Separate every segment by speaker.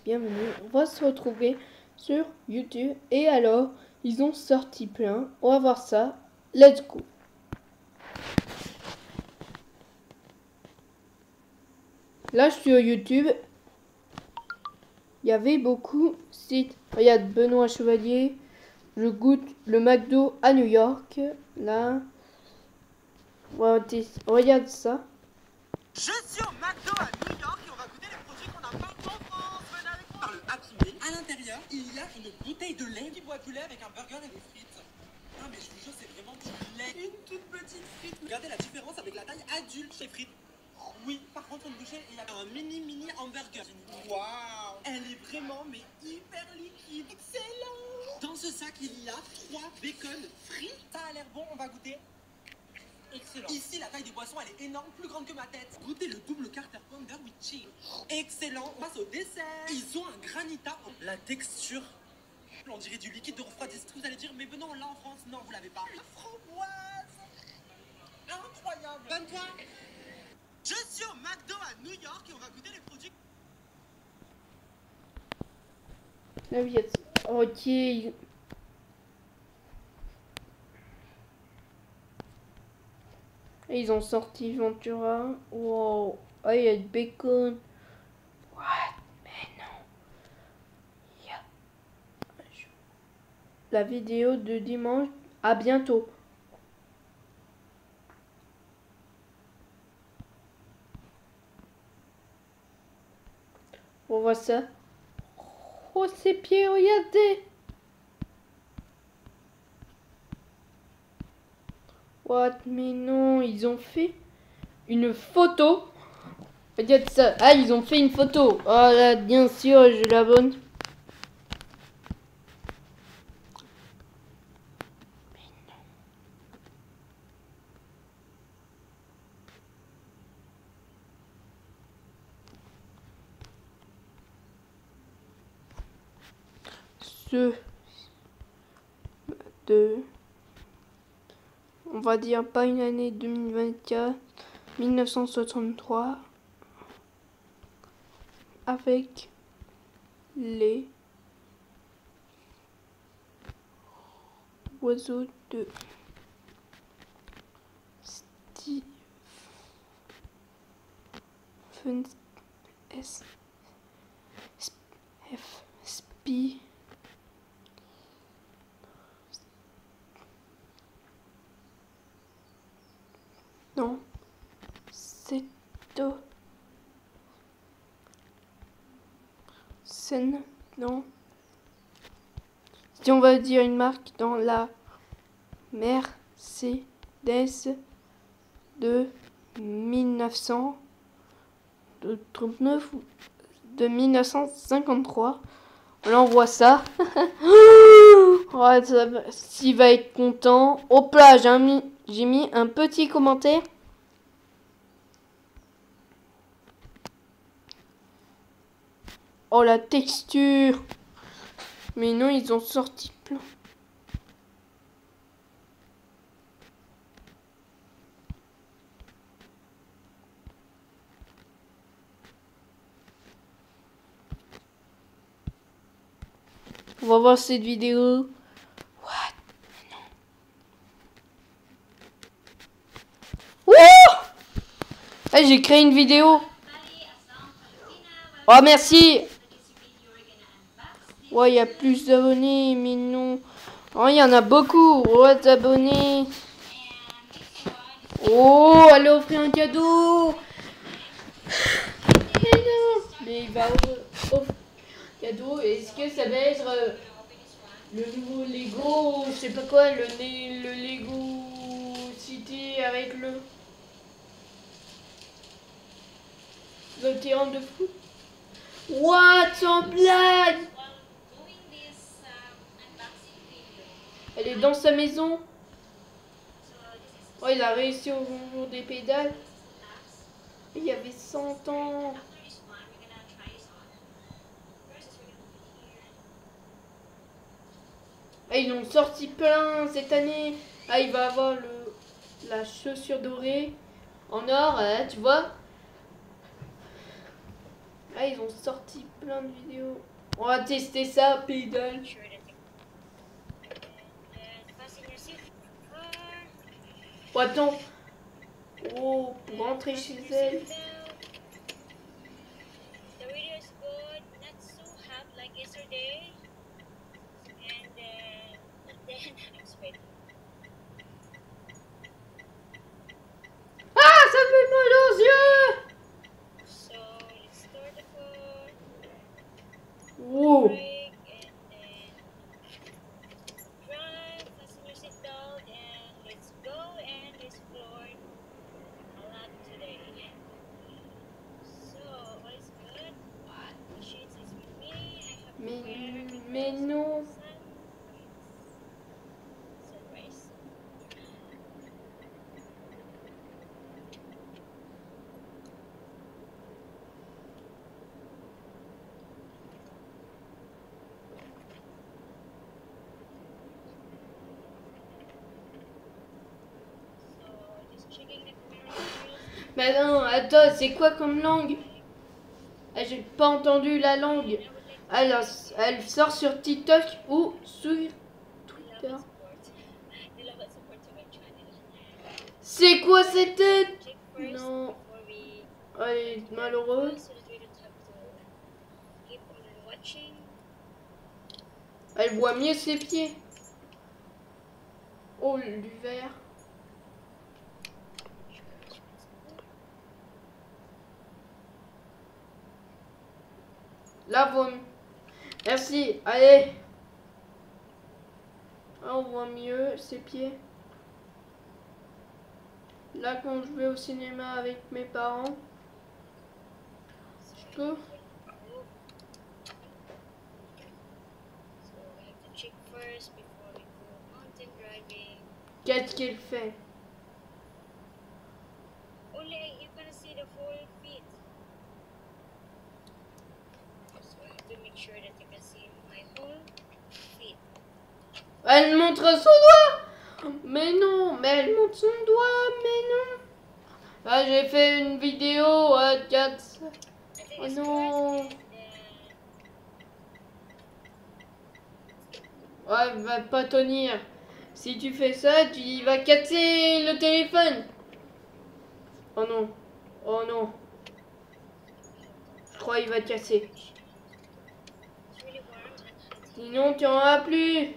Speaker 1: bienvenue. On va se retrouver sur YouTube. Et alors, ils ont sorti plein. On va voir ça. Let's go. Là, je suis sur YouTube. Il y avait beaucoup de sites. Regarde, Benoît Chevalier. Je goûte le McDo à New York. Là. Regarde ça.
Speaker 2: Je suis au McDo à New York et on va goûter les produits qu'on n'a pas en France. Venez avec moi. Par le Happy Meal, à l'intérieur, il y a une bouteille de lait qui boit du lait avec un burger et des frites. Ah mais je vous jure, c'est vraiment du lait. Une toute petite frite. Regardez la différence avec la taille adulte chez frites. Oui, par contre, une bouchée, il y a un mini hamburger. Waouh! Elle est vraiment, mais hyper liquide. Excellent! Dans ce sac, il y a 3 bacon frits. Ça a l'air bon, on va goûter. Excellent. Ici, la taille des boissons, elle est énorme, plus grande que ma tête. Goûtez le double Carter Pounder with cheese. Excellent. On passe au dessert. Ils ont un granita. La texture, on dirait du liquide de refroidissement. Vous allez dire, mais Benoît, on l'a en France. Non, vous l'avez pas. La framboise. Incroyable. Bonne-toi. Je suis au McDo à New York et on va goûter les produits.
Speaker 1: Ok. Et ils ont sorti Ventura. Wow. Ah, il y a du bacon. What? Mais non. La vidéo de dimanche. À bientôt. On voit ça. Oh, ses pieds, regardez. What? Mais non, ils ont fait une photo. Regarde ça. Ah, ils ont fait une photo. Oh là, bien sûr, je l'abonne. On va dire pas une année 2024, 1963, avec les oiseaux de Stephen Spy. Non, c'est non. Si on va dire une marque dans la Mercedes de 1939 ou de 1953. Là on voit ça. S'il va être content. Hop là, j'ai mis un petit commentaire. Oh la texture. Mais non, ils ont sorti plein. On va voir cette vidéo. What? Wouh! Ah, j'ai créé une vidéo. Oh merci. Ouais, il y a plus d'abonnés, mais non. Oh, il y en a beaucoup. Oh, d'abonnés. Oh, elle a offert un cadeau. Mais non. Mais il va offrir un cadeau. Est-ce que ça va être le nouveau Lego, je sais pas quoi, le Lego City avec le terrain de foot? What? Sans blague! Elle est dans sa maison. Oh, il a réussi au jour des pédales. Il y avait 100 ans. Ah, ils ont sorti plein cette année. Ah, il va avoir la chaussure dorée en or, tu vois. Ah, Ah, ils ont sorti plein de vidéos. On va tester ça, pédale. Oh, attends. Oh, pour rentrer chez elle. Ah, ça fait mal aux yeux. Wow. Mais non. Bah non, attends, c'est quoi comme langue? Ah, j'ai pas entendu la langue. Alors, elle sort sur TikTok ou sur Twitter. C'est quoi cette tête? Non. Elle est malheureuse. Elle voit mieux ses pieds. Oh, du verre. Là, voit. Merci. Allez. Là, on voit mieux ses pieds. Là, quand je vais au cinéma avec mes parents, je peux. Qu'est-ce qu'elle fait? Elle montre son doigt. Mais non, mais elle montre son doigt, mais non. Ah, j'ai fait une vidéo à 4. Oh non. Ouais, elle va pas tenir. Si tu fais ça, tu vas casser le téléphone. Oh non. Oh non. Je crois qu'il va casser. Sinon, tu en as plus.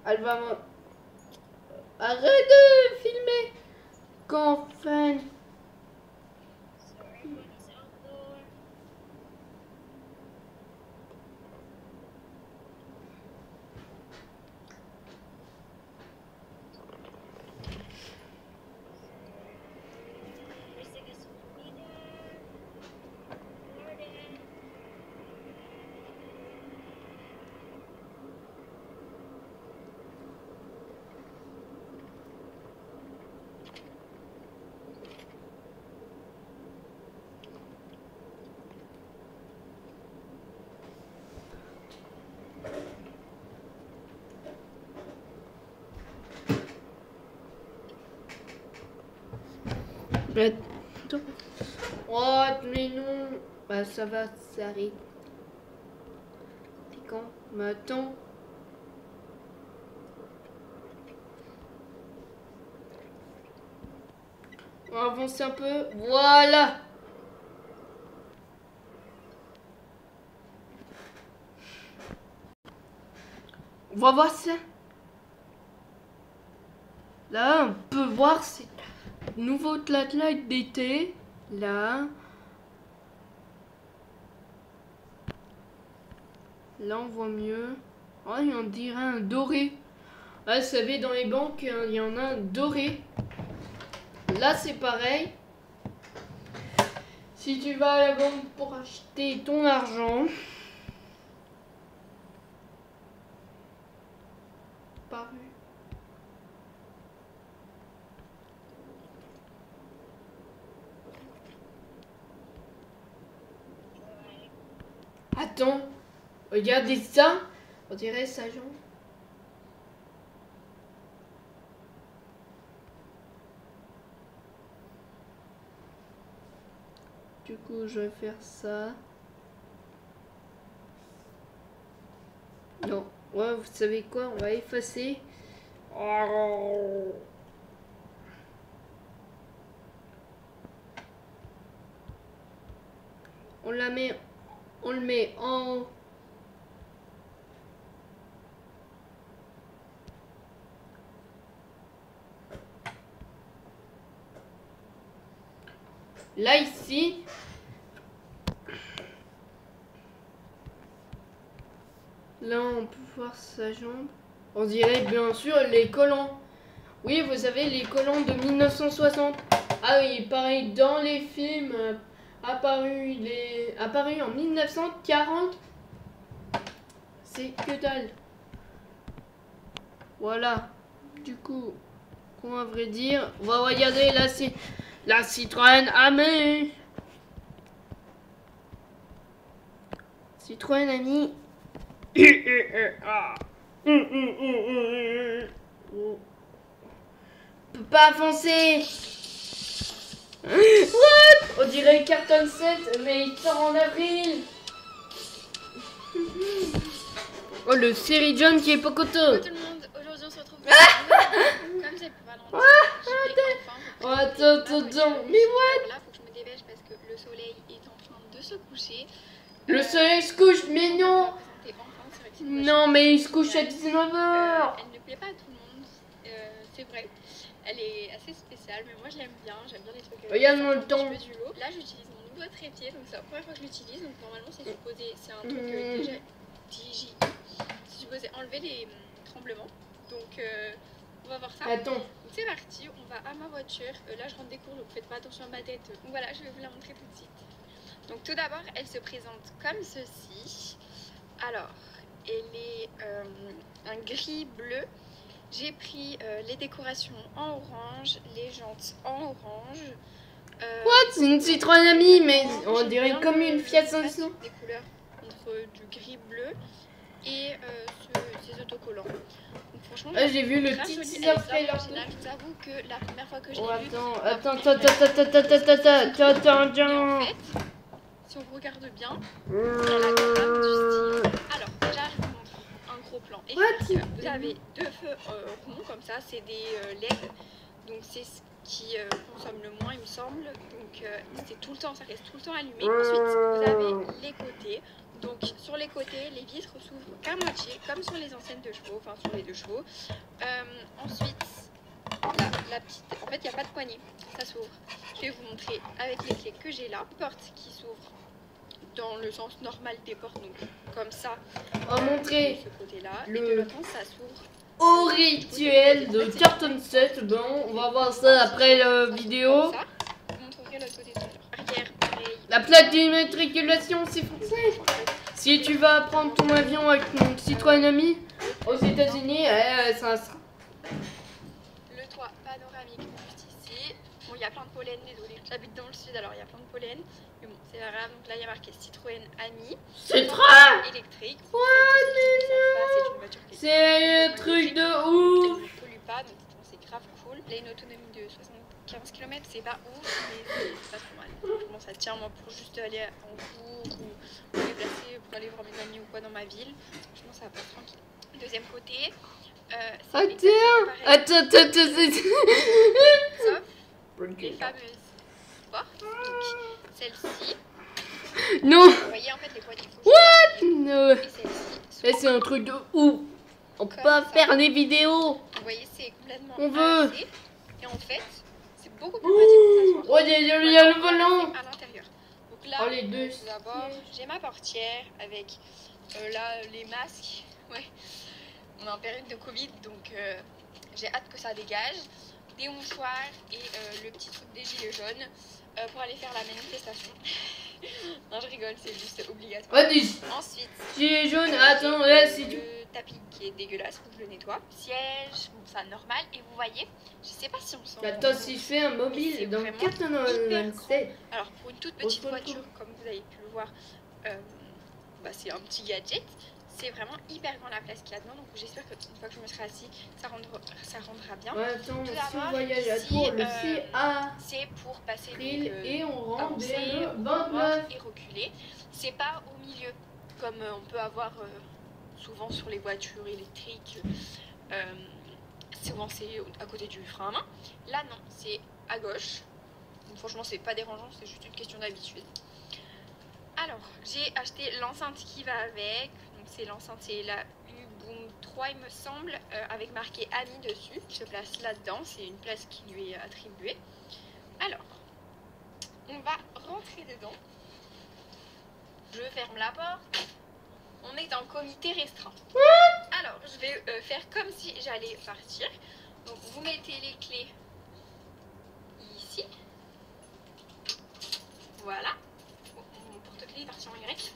Speaker 1: Elle va... Arrête de filmer. Qu'enfin. Attends. Oh, mais non. Bah, ça va s'arrêter. C'est quand? Mais attends. On va avancer un peu. Voilà. On va voir ça. Là, on peut voir ces nouveaux light d'été. Là. Là, on voit mieux. Oh, on dirait un doré. Ah, vous savez, dans les banques, il y en a un doré. Là, c'est pareil. Si tu vas à la banque pour acheter ton argent. Pas vu. Attends. Regardez ça. On dirait ça, Jean. Du coup, je vais faire ça. Non. Ouais, vous savez quoi? On va effacer. On la met. On le met en. Là, ici. Là, on peut voir sa jambe. On dirait bien sûr les collants. Oui, vous savez, les collants de 1960. Ah oui, pareil, dans les films apparus en 1940. C'est que dalle. Voilà. Du coup, qu'on à vrai dire, on va regarder la Citroën Ami. Citroën Ami. Peut pas avancer. What? On dirait Carton 7, mais il sort en avril. Oh, le série John qui est pas coteau.
Speaker 3: Bonjour tout le monde, aujourd'hui on se retrouve comme j'ai pas longtemps.
Speaker 1: Attends, mais what?
Speaker 3: Là, faut que je me dépêche parce que le soleil est en train de se coucher.
Speaker 1: Le soleil se couche, mais non. Non, mais il se couche à 19h.
Speaker 3: Elle ne plaît pas à tout le monde, c'est vrai. Elle est assez spéciale, mais moi je l'aime bien les trucs.
Speaker 1: Regarde-moi le temps.
Speaker 3: Du lot. Là, j'utilise mon nouveau trépied, donc c'est la première fois que je l'utilise. Donc normalement, c'est supposé, c'est un truc déjà DJI. C'est supposé enlever les tremblements. Donc on va voir ça.
Speaker 1: Attends.
Speaker 3: Donc c'est parti, on va à ma voiture. Là, je rentre des cours, donc faites pas attention à ma tête. Donc voilà, je vais vous la montrer tout de suite. Donc tout d'abord, elle se présente comme ceci. Alors, elle est un gris bleu. J'ai pris les décorations en orange, les jantes en orange.
Speaker 1: What? C'est une Citroën Ami, mais on dirait comme une Fiat 500.
Speaker 3: Des couleurs entre du gris bleu et ces autocollants. Donc franchement,
Speaker 1: j'ai vu le petit teaser trailer.
Speaker 3: Je vous avoue que la première fois que je l'ai vu.
Speaker 1: Attends.
Speaker 3: En fait, si on regarde bien, elle a quand même du style. Alors déjà, je vous montre un gros plan. Vous avez deux feux ronds comme ça, c'est des LED. Donc c'est ce qui consomme le moins, il me semble. Donc c'est tout le temps, ça reste tout le temps allumé. Ensuite, vous avez les côtés. Donc sur les côtés, les vitres s'ouvrent qu'à moitié, comme sur les anciennes de chevaux, enfin sur les 2 chevaux. Ensuite, la petite, en fait, il n'y a pas de poignée, ça s'ouvre. Je vais vous montrer avec les clés que j'ai là. Une porte qui s'ouvre dans le sens normal des portes, donc comme ça.
Speaker 1: On va montrer
Speaker 3: de ce côté-là, et de l'autre sens, ça s'ouvre.
Speaker 1: Au rituel de Carton 7. Bon, on va voir ça après la vidéo.
Speaker 3: Ça. Je vous montrerai l'autre côté tout à l'heure. Arrière, pareil.
Speaker 1: La plaque d'immatriculation, c'est français. Si tu vas prendre ton avion avec mon Citroën Ami aux États-Unis, ça sera.
Speaker 3: Le toit panoramique juste ici. Bon, il y a plein de pollen, désolé. J'habite dans le sud, alors il y a plein de pollen. Mais bon, c'est pas grave. Donc là, il y a marqué Citroën Ami.
Speaker 1: Citroën
Speaker 3: électrique.
Speaker 1: What?
Speaker 3: C'est une voiture qui
Speaker 1: c'est un truc de ouf.
Speaker 3: elle ne pollue pas, donc c'est grave cool. Elle a une autonomie de 75 km, c'est pas ouf, mais c'est pas trop mal. Franchement, ça tient moi pour juste aller en cours ou me déplacer pour aller voir mes amis ou quoi dans ma ville. Franchement, ça passe tranquille. Deuxième côté.
Speaker 1: Attends.
Speaker 3: Sauf les fameuses portes. Donc celle-ci.
Speaker 1: Non.
Speaker 3: Vous voyez en fait les poignées.
Speaker 1: What? No.
Speaker 3: Et celle-ci.
Speaker 1: C'est un truc de ouf. On peut pas faire des vidéos.
Speaker 3: Vous voyez, c'est complètement
Speaker 1: On veut.
Speaker 3: inversé. Et en fait, c'est beaucoup plus pratique pour s'asseoir.
Speaker 1: Oh, il y a le volant.
Speaker 3: À l'intérieur. Donc là,
Speaker 1: Oh, les deux.
Speaker 3: tout d'abord, j'ai ma portière avec là les masques. Ouais. On est en période de Covid, donc j'ai hâte que ça dégage. Des mouchoirs et le petit truc des gilets jaunes pour aller faire la manifestation. Non, je rigole, c'est juste obligatoire. Ensuite,
Speaker 1: gilet jaune, attends, là, c'est du.
Speaker 3: Le tapis qui est dégueulasse, faut que je le nettoie. Siège, bon, ça normal. Et vous voyez, je sais pas si on sent.
Speaker 1: Attends, si je fais un mobile dans le Carton 7.
Speaker 3: Alors, pour une toute petite voiture, comme vous avez pu le voir, bah, c'est un petit gadget. C'est vraiment hyper grand la place qu'il y a dedans, donc j'espère qu'une fois que je me serai assis, ça rendra bien.
Speaker 1: Ouais, attends,
Speaker 3: Tout
Speaker 1: si
Speaker 3: d'abord,
Speaker 1: on voyage à
Speaker 3: ici,
Speaker 1: Tours, le CA
Speaker 3: c'est pour passer
Speaker 1: et on rentre
Speaker 3: avancer,
Speaker 1: vers le
Speaker 3: revoir
Speaker 1: 29.
Speaker 3: et reculer. C'est pas au milieu, comme on peut avoir souvent sur les voitures électriques. Souvent c'est à côté du frein à main. Là non, c'est à gauche. Donc, franchement c'est pas dérangeant, c'est juste une question d'habitude. Alors j'ai acheté l'enceinte qui va avec. Donc c'est l'enceinte, c'est la U-Boom 3 il me semble, avec marqué Ami dessus, qui se place là-dedans. C'est une place qui lui est attribuée. Alors on va rentrer dedans. Je ferme la porte. On est en comité restreint. Alors, je vais faire comme si j'allais partir. Donc, vous mettez les clés ici. Voilà. Mon porte-clés est parti en Y.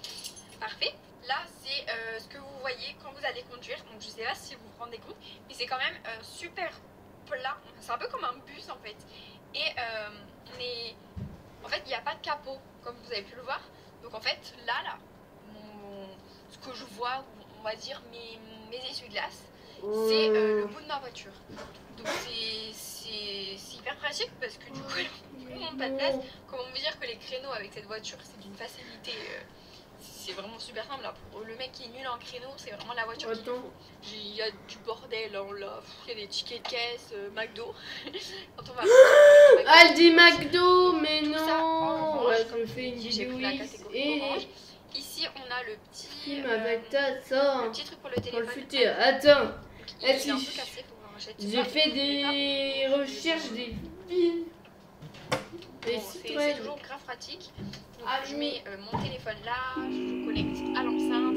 Speaker 3: Parfait. Là, c'est ce que vous voyez quand vous allez conduire. Donc, je sais pas si vous vous rendez compte, mais c'est quand même super plat. C'est un peu comme un bus, en fait. Et en fait, il n'y a pas de capot, comme vous avez pu le voir. Donc, en fait, là, ce que je vois, on va dire mes essuie-glaces, c'est le bout de ma voiture. Donc c'est hyper pratique parce que du coup elle n'a pas de place. Comment vous dire que les créneaux avec cette voiture c'est d'une facilité, c'est vraiment super simple là. Pour le mec qui est nul en créneau, c'est vraiment la voiture qu'il faut. Il y a du bordel hein, là, il y a des tickets de caisse, McDo. Quand on va
Speaker 1: Elle dit McDo, mais
Speaker 3: tout
Speaker 1: non
Speaker 3: ça en orange,
Speaker 1: ouais,
Speaker 3: comme
Speaker 1: je fais une
Speaker 3: j'ai
Speaker 1: vidéo
Speaker 3: pris la catégorie
Speaker 1: et
Speaker 3: orange. Ici on a le petit
Speaker 1: truc
Speaker 3: pour le téléphone.
Speaker 1: pour le futur. Attends,
Speaker 3: Il est un peu cassé, faut voir,
Speaker 1: j'ai fait des recherches des films.
Speaker 3: Bon, c'est toujours grave pratique. Donc, je mets mon téléphone là, je connecte à l'enceinte,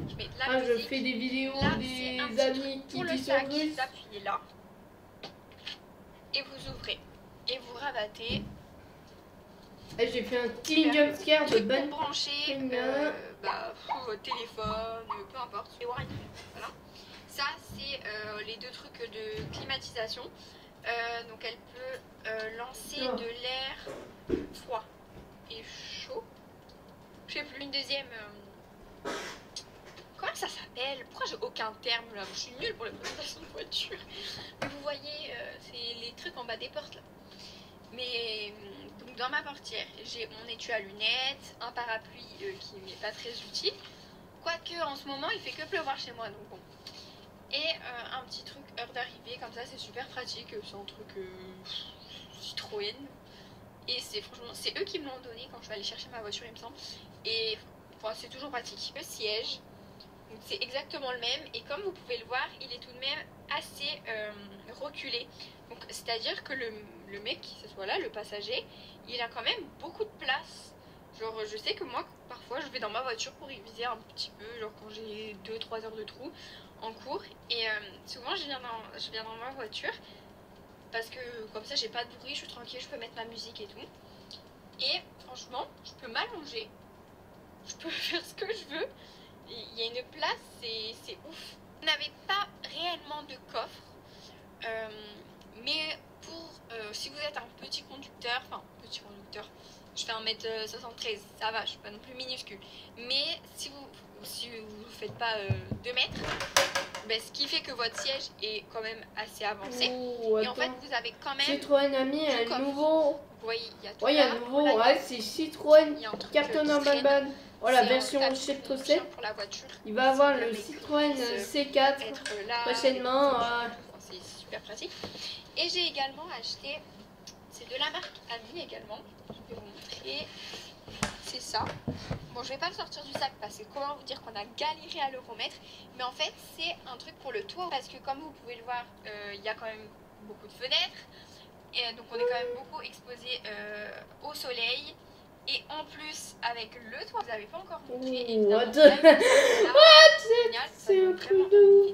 Speaker 3: je mets de la musique.
Speaker 1: Je fais des vidéos
Speaker 3: là,
Speaker 1: des amis qui
Speaker 3: pour le
Speaker 1: disent
Speaker 3: sac,
Speaker 1: russe.
Speaker 3: vous appuyez là et vous ouvrez et vous rabattez.
Speaker 1: J'ai fait un petit jumpscare de bonne
Speaker 3: pour brancher votre téléphone, peu importe, les Wi-Fi. Voilà. Ça, c'est les deux trucs de climatisation. Donc, elle peut lancer de l'air froid et chaud. Je sais plus. Une deuxième. Comment ça s'appelle? Pourquoi j'ai aucun terme là? Je suis nulle pour les présentations de voiture. Mais vous voyez, c'est les trucs en bas des portes là. Mais donc dans ma portière, j'ai mon étui à lunettes, un parapluie qui n'est pas très utile. Quoique en ce moment, il fait que pleuvoir chez moi, donc bon. Et un petit truc heure d'arrivée, comme ça, c'est super pratique. C'est un truc Citroën. Et franchement, c'est eux qui me l'ont donné quand je vais aller chercher ma voiture, il me semble. Et enfin, c'est toujours pratique. Le siège, c'est exactement le même. Et comme vous pouvez le voir, il est tout de même assez reculé. Donc c'est-à-dire que le mec, ce soit là, le passager, il a quand même beaucoup de place. Genre je sais que moi, parfois, je vais dans ma voiture pour réviser un petit peu, genre quand j'ai 2-3 heures de trou en cours. Et souvent, je viens dans ma voiture parce que comme ça, j'ai pas de bruit, je suis tranquille, je peux mettre ma musique et tout. Et franchement, je peux m'allonger, je peux faire ce que je veux. Il y a une place, c'est ouf. Vous n'avez pas réellement de coffre, mais pour si vous êtes un petit conducteur, je fais 1m73, ça va, je suis pas non plus minuscule. Mais si vous faites pas 2 mètres, ce qui fait que votre siège est quand même assez avancé. Et en fait, vous avez quand même
Speaker 1: Citroën Ami, un nouveau.
Speaker 3: Vous voyez, il y a tout
Speaker 1: il y a un nouveau, c'est Citroën Carton en ban. Oh, la version Chaptre 7.
Speaker 3: Pour la voiture.
Speaker 1: Il va avoir le Citroën C4 prochainement.
Speaker 3: C'est super pratique. Et j'ai également acheté, c'est de la marque Ami également. Je vais vous montrer. C'est ça. Bon, je vais pas le sortir du sac parce que comment vous dire qu'on a galéré à le remettre. Mais en fait, c'est un truc pour le toit parce que comme vous pouvez le voir, il y a quand même beaucoup de fenêtres. Et donc on est quand même beaucoup exposé au soleil. Et en plus, avec le toit, vous n'avez pas encore montré. C'est un truc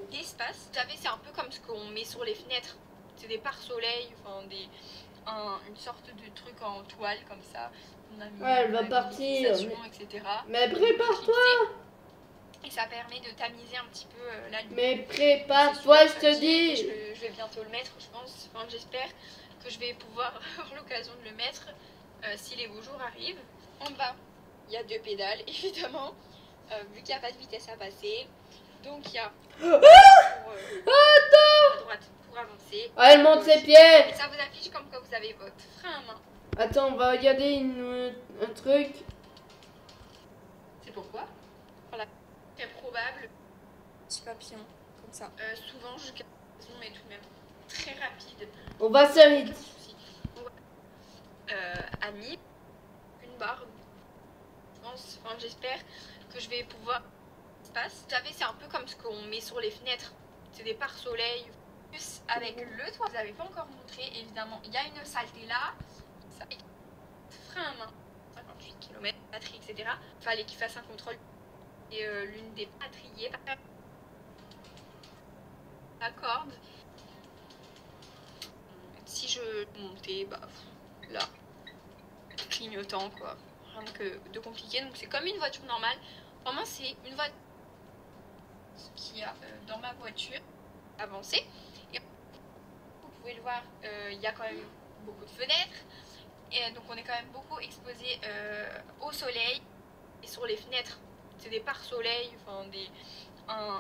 Speaker 3: d'espace. Vous savez, c'est un peu comme ce qu'on met sur les fenêtres. C'est des pare-soleil, enfin une sorte de truc en toile comme ça. On a mis
Speaker 1: elle va partir.
Speaker 3: Etc.
Speaker 1: Mais prépare-toi.
Speaker 3: Et ça permet de tamiser un petit peu la lumière.
Speaker 1: Mais prépare-toi, je te dis.
Speaker 3: Je vais bientôt le mettre, je pense. Enfin, j'espère que je vais pouvoir avoir l'occasion de le mettre si les beaux jours arrivent. En bas, il y a 2 pédales, évidemment, vu qu'il n'y a pas de vitesse à passer. Donc il y a à droite pour avancer.
Speaker 1: Ah, elle monte ses pieds.
Speaker 3: Et ça vous affiche comme quand vous avez votre frein à main.
Speaker 1: Attends, on va regarder un truc.
Speaker 3: C'est pourquoi voilà. Très probable. Petit papillon, comme ça. Souvent jusqu'à la maison, mais tout de même très rapide.
Speaker 1: On va s'arrêter.
Speaker 3: Annie, une barre. Je pense, enfin, j'espère que je vais pouvoir. Vous savez, c'est un peu comme ce qu'on met sur les fenêtres. C'est des pare-soleil. Plus avec le toit, vous n'avez pas encore montré. Évidemment, il y a une saleté là. Ça, frein à main, 58 km, batterie, etc. Il fallait qu'il fasse un contrôle. Et l'une des batteries, la corde. Si je montais, bah là, clignotant quoi. Rien que de compliqué. Donc c'est comme une voiture normale. Vraiment, c'est une voiture qui a dans ma voiture avancée. Et vous pouvez le voir, il y a quand même beaucoup de fenêtres. Et donc on est quand même beaucoup exposé au soleil. Et sur les fenêtres, c'est des pare-soleil, enfin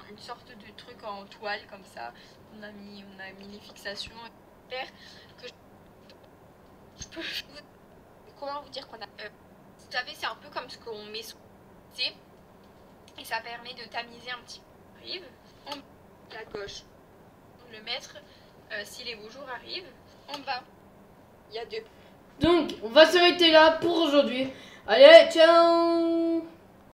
Speaker 3: une sorte de truc en toile comme ça. On a mis les fixations. J'espère que je peux. Comment vous dire qu'on a. Vous savez, c'est un peu comme ce qu'on met sur le côté. Et ça permet de tamiser un petit peu. Arrive. En bas, à gauche, le mettre si les beaux jours arrivent. En bas, il y a deux.
Speaker 1: Donc, on va s'arrêter là pour aujourd'hui. Allez, ciao!